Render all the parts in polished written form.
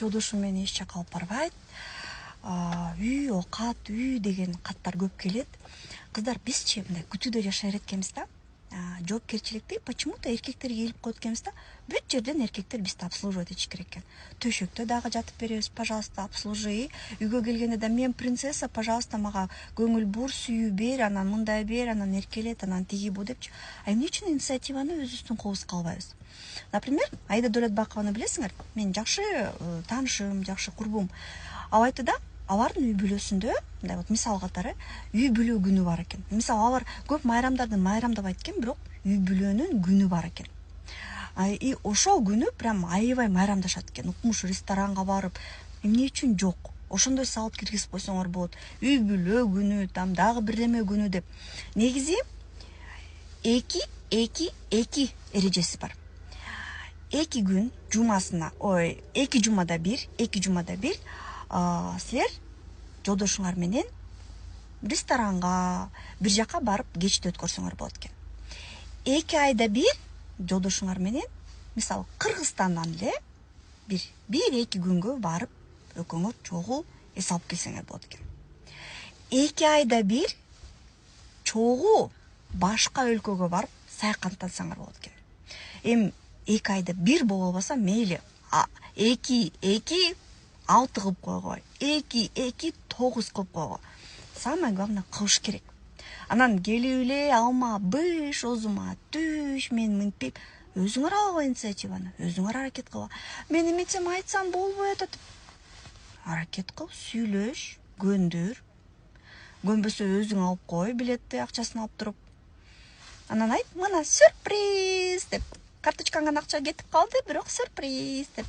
жолдошу менен эч жака алып барбайт. Үй, оокат, үй деген каттар көп келет. Кыздар бизчи мындай күтүүдө жашай береткенбиз да. Жоопкерчиликти почему-то эркектерге келип коет экенбиз да. Бүт жерден эркектер бизди обслуживать этиш керек экен. Төшөктө дагы жатып беребиз, пожалуйста, обслужи. Үйгө келгенде да мен принцесса, пожалуйста, мага көңүл бур, сүйүү бер, анан мындай бер, анан эркелет, анан тиги бу депчи. Эмне үчүн инициативаны өзүбүздүн колубузга албайбыз? Например, Аида Дөлөтбакованы билесиңер? Мен жакшы таанышым, жакшы курбум. Ал айтты да, алардын үй бүлөсүндө, мындай вот мисал катары, үй бүлө күнү бар экен. Мисалы алар көп майрамдарды майрамдабайт экен, бирок үй бүлөнүн күнү бар экен. И ошол күнү прям аябай майрамдашат экен. Укмуш ресторанга барып, эмне үчүн жок? Ошондой салт киргизип койсоңор болот. Үй бүлө күнү, там дагы бирдеме күнү деп. Негизи 2-2-2 эрежеси бар. 2 күн жумасына, 2 жумада бир, силер жолдошуңар менен ресторанга, бир жака барып кечти өткөрсөңөр болот экен. 2 айда бир жолдошуңар менен, мисалы Кыргызстандан эле бир 1-2 күнгө барып экөөңөр чогуу эс алып келсеңер болот экен. 2 айда бир чогуу башка өлкөгө барып саякаттансаңар болот экен. Эми 2 айда бир боло албаса мейли 2-2-6 кылып койгой, 2-2-9 кылып койгой. Самое главное кылыш керек. Анан келип эле алма быш, озума түш, мен мынтпейм. Өзүңөр алгыла инициативаны, өзүңөр аракет кылгыла. Мен эметсем айтсам болбой атат. Аракет кыл, сүйлөш, көндүр. Көнбөсө өзүң алып кой билетти, акчасын алып туруп. Анан айт, мына сюрприз деп. Карточкаңан акча кетип калды, бирок сюрприз деп.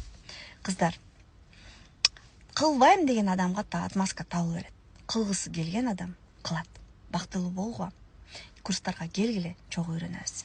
Кыздар, кылбайм деген адамга отмазка табыла берет. Кылгысы келген адам кылат. Бактылуу болгула. Курстарга келгиле, чогуу үйрөнөбүз.